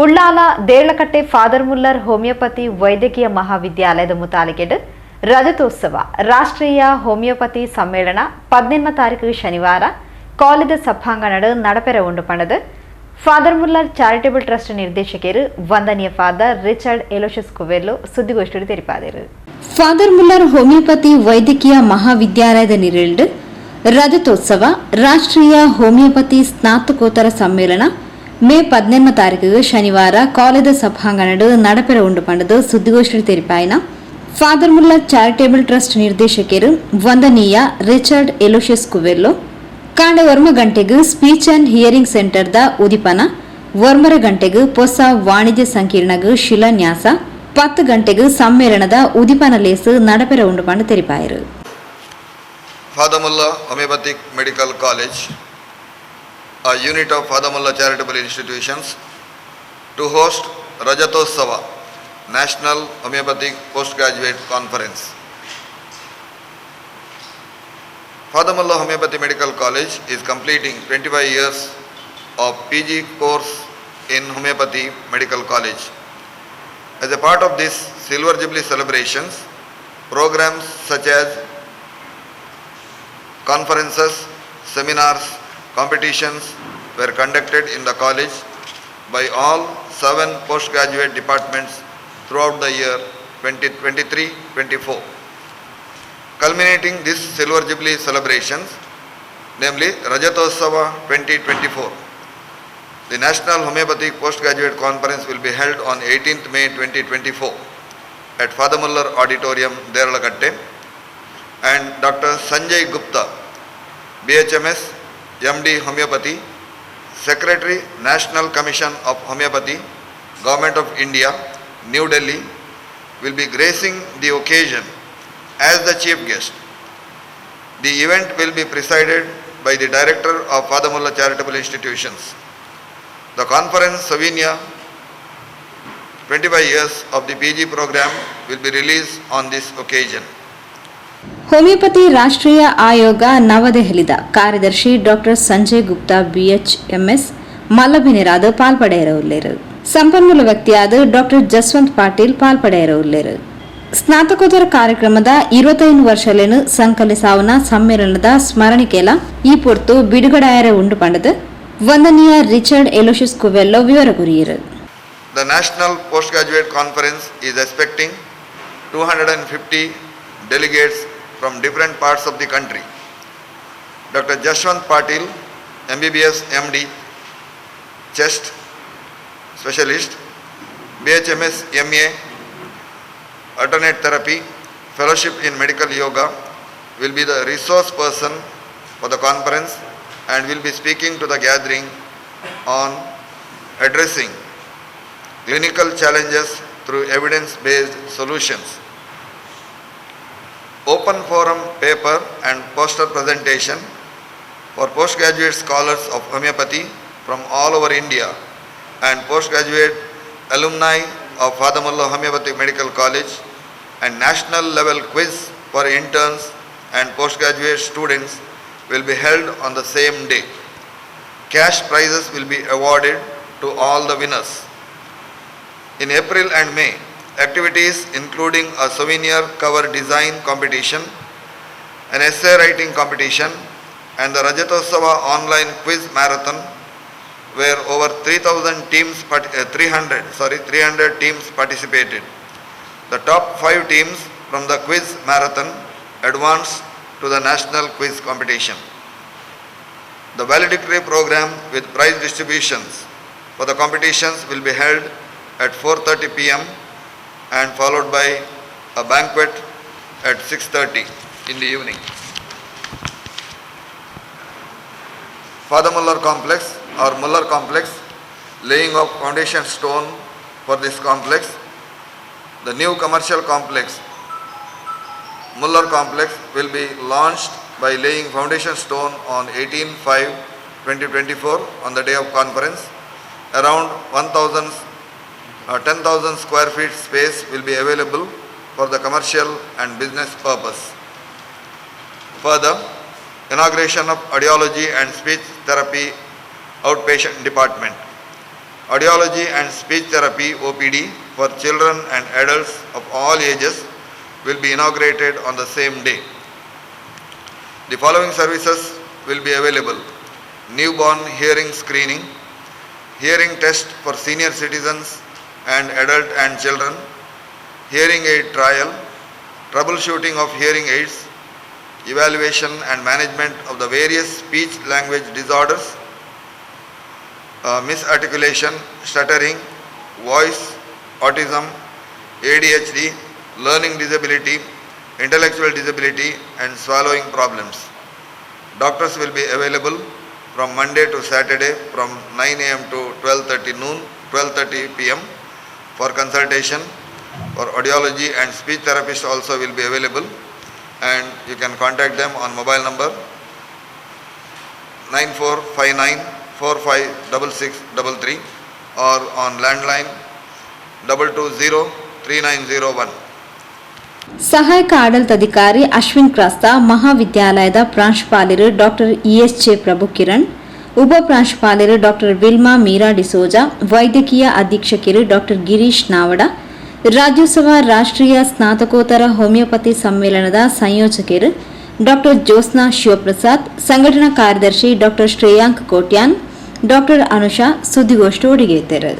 Ullal Deralakatte father Muller homeopathy ವೈದ್ಯಕೀಯ ಮಹಾವಿದ್ಯಾಲಯದ ಮುತಾಲಿಕೆಡ್ ರಜತೋತ್ಸವ ರಾಷ್ಟ್ರೀಯ ಹೋಮಿಯೋಪತಿ ಸಮ್ಮೇಳನ 18 ತಾರೀಕು ಶನಿವಾರ ಕಾಲೇಜ್ ಸಭಾಂಗಣದ ನಡಪೆರ ಉಂಡು ಪಣದು ಫಾದರ್ ಮುಲ್ಲರ್ ಚಾರಿಟೇಬಲ್ ಟ್ರಸ್ಟ್ ನಿರ್ದೇಶಕರು ವಂದನೀಯ ಫಾದರ್ ರಿಚರ್ಡ್ ಎಲೋಶಿಯಸ್ ಕುವೆಲ್ಲೋ ಸುದ್ದಿಗೋಷ್ಠಿಯಲ್ಲಿ ತಿಳಿಸಿದರು. ಫಾದರ್ ಮುಲ್ಲರ್ ಹೋಮಿಯೋಪತಿ ವೈದ್ಯಕೀಯ ಮಹಾವಿದ್ಯಾಲಯದ ನಿರಳಿಡ್ ರಜತೋತ್ಸವ ರಾಷ್ಟ್ರೀಯ ಹೋಮಿಯೋಪತಿ ಸ್ನಾತಕೋತ್ತರ ಸಮ್ಮೇಳನ ಮೇ 18 ತಾರೀಕು ಶನಿವಾರ ಕಾಲೇಜ್ ಸಭಾಂಗಣದ ನಡಪೆರ ಉಂಡು ಪಂಡದು ಸುದ್ದಿಗೋಷ್ಠಿಯಲ್ಲಿ ತಿಳಿಪಾಯಿನ ಫಾದರ್ ಮುಲ್ಲರ್ ಚಾರಿಟೇಬಲ್ ಟ್ರಸ್ಟ್ ನಿರ್ದೇಶಕರು ವಂದನೀಯ ರಿಚರ್ಡ್ ಎಲೋಶಿಯಸ್ ಕುವೆಲ್ಲೋ ಕಾಂಡ ವರ್ಮ ಗಂಟೆಗೆ speech and hearing centre the ಉದಿಪನ ವರ್ಮರ ಗಂಟೆಗೆ ಹೊಸ ವಾಣಿಜ್ಯ ಸಂಕೀರ್ಣಗ ಶಿಲಾನ್ಯಾಸ 10 ಗಂಟೆಗೆ ಸಮ್ಮೇಳನದ ಉದಿಪನ ಲೇಸು ನಡಪೆರ ಉಂಡು ಪಂಡ ತಿಳಿಪಾಯರು. Father Mullah Homeopathic Medical College, a unit of Father Mullah charitable institutions, to host Rajatotsava, National Homeopathic Postgraduate Conference. Father Mullah Homeopathy Medical College is completing 25 years of PG course in Homeopathy Medical College. As a part of this Silver Jubilee celebrations, programs such as conferences, seminars, competitions were conducted in the college by all 7 postgraduate departments throughout the year 2023-24. Culminating this Silver Jubilee celebrations, namely Rajatotsava 2024. The National Homeopathic Postgraduate Conference will be held on 18th May 2024 at Father Muller Auditorium, Deralakatte, and Dr. Sanjay Gupta, BHMS, MD Homeopathy, Secretary, National Commission of Homeopathy, Government of India, New Delhi, will be gracing the occasion as the chief guest. The event will be presided by the Director of Father Mullah Charitable Institutions. The conference souvenir 25 years of the PG program will be released on this occasion. Homeopathy ರಾಷ್ಟ್ರೀಯ ಆಯೋಗ ನವದೆಹಲಿದ ಕಾರ್ಯದರ್ಶಿ doctor Sanjay Gupta BHMS ಮಲ್ಲಬಿನಿರಾದ ಪಾಲ್ಪಡೆಯಿರುವರು. ಸಂಪನ್ಮೂಲ ವ್ಯಕ್ತಿಯಾದ doctor Jaswant Patil ಪಾಲ್ಪಡೆಯಿರುವರು. ಸ್ನಾತಕೋತ್ತರ ಕಾರ್ಯಕ್ರಮದ 25 ವರ್ಷಲೇನು ಸಂಕಲಿಸಾವನ ಸಮ್ಮೇಳನದ ಸ್ಮರಣಿಕೆಲ ಈ ಪೊರ್ತು ಬಿಡುಗಡೆಯಾರ ಉಂಡು ಪಂಡದು ವಂದನೀಯ ರಿಚರ್ಡ್ ಎಲೋಶಿಯಸ್ ಕುವೆಲ್ಲೋ ವಿವರ ಕುರಿಯರು. The National Postgraduate Conference is expecting 250 delegates from different parts of the country. Dr. Jaswant Patil, MBBS MD, Chest Specialist, BHMS MA, Alternate Therapy, Fellowship in Medical Yoga, will be the resource person for the conference and will be speaking to the gathering on addressing clinical challenges through evidence-based solutions. Open forum paper and poster presentation for postgraduate scholars of homeopathy from all over India and postgraduate alumni of Father Mullah Homeopathic Medical College and national level quiz for interns and postgraduate students will be held on the same day. Cash prizes will be awarded to all the winners. In April and May, activities including a souvenir cover design competition, an essay writing competition, and the Rajatotsava online quiz marathon, where over 300 teams participated. The top 5 teams from the quiz marathon advanced to the national quiz competition. The valedictory program with prize distributions for the competitions will be held at 4:30 p.m. and followed by a banquet at 6:30 in the evening. Father Muller Complex or Muller Complex, laying of foundation stone for this complex. The new commercial complex, Muller Complex, will be launched by laying foundation stone on 18/5/2024 on the day of conference. Around 10,000 square feet space will be available for the commercial and business purpose. Further, inauguration of audiology and speech therapy outpatient department. Audiology and speech therapy OPD for children and adults of all ages will be inaugurated on the same day. The following services will be available: newborn hearing screening, hearing test for senior citizens and adult and children, hearing aid trial, troubleshooting of hearing aids, evaluation and management of the various speech language disorders, misarticulation, stuttering, voice, autism, ADHD, learning disability, intellectual disability and swallowing problems. Doctors will be available from Monday to Saturday from 9 a.m. to 12:30 p.m. for consultation. For audiology and speech therapist also will be available, and you can contact them on mobile number 9459456633 or on landline 2203901. ಸಹಾಯಕ ಆಡಳಿತಾಧಿಕಾರಿ ಅಶ್ವಿನ್ ಕ್ರಾಸ್ತಾ, ಮಹಾವಿದ್ಯಾಲಯದ ಪ್ರಾಂಶುಪಾಲರು doctor ESJ Prabhukiran, ಉಪ ಪ್ರಾಂಶುಪಾಲರು doctor Wilma Meera D'Souza, ವೈದ್ಯಕೀಯ ಅಧೀಕ್ಷಕರು doctor Girish Navada, Rajyotsava ರಾಷ್ಟ್ರೀಯ ಸ್ನಾತಕೋತ್ತರ homeopathy ಸಮ್ಮೇಳನದ ಸಂಯೋಜಕರು ಡಾಕ್ಟರ್ ಜ್ಯೋತ್ಸ್ನಾ ಶಿವಪ್ರಸಾದ್, ಸಂಘಟನಾ ಕಾರ್ಯದರ್ಶಿ ಡಾಕ್ಟರ್ ಶ್ರೇಯಾಂಕ್ ಕೋಟ್ಯಾನ್, ಡಾಕ್ಟರ್ ಅನುಷಾ ಸುದ್ದಿಗೋಷ್ಠಿ ಒಡಿಗೇತರು.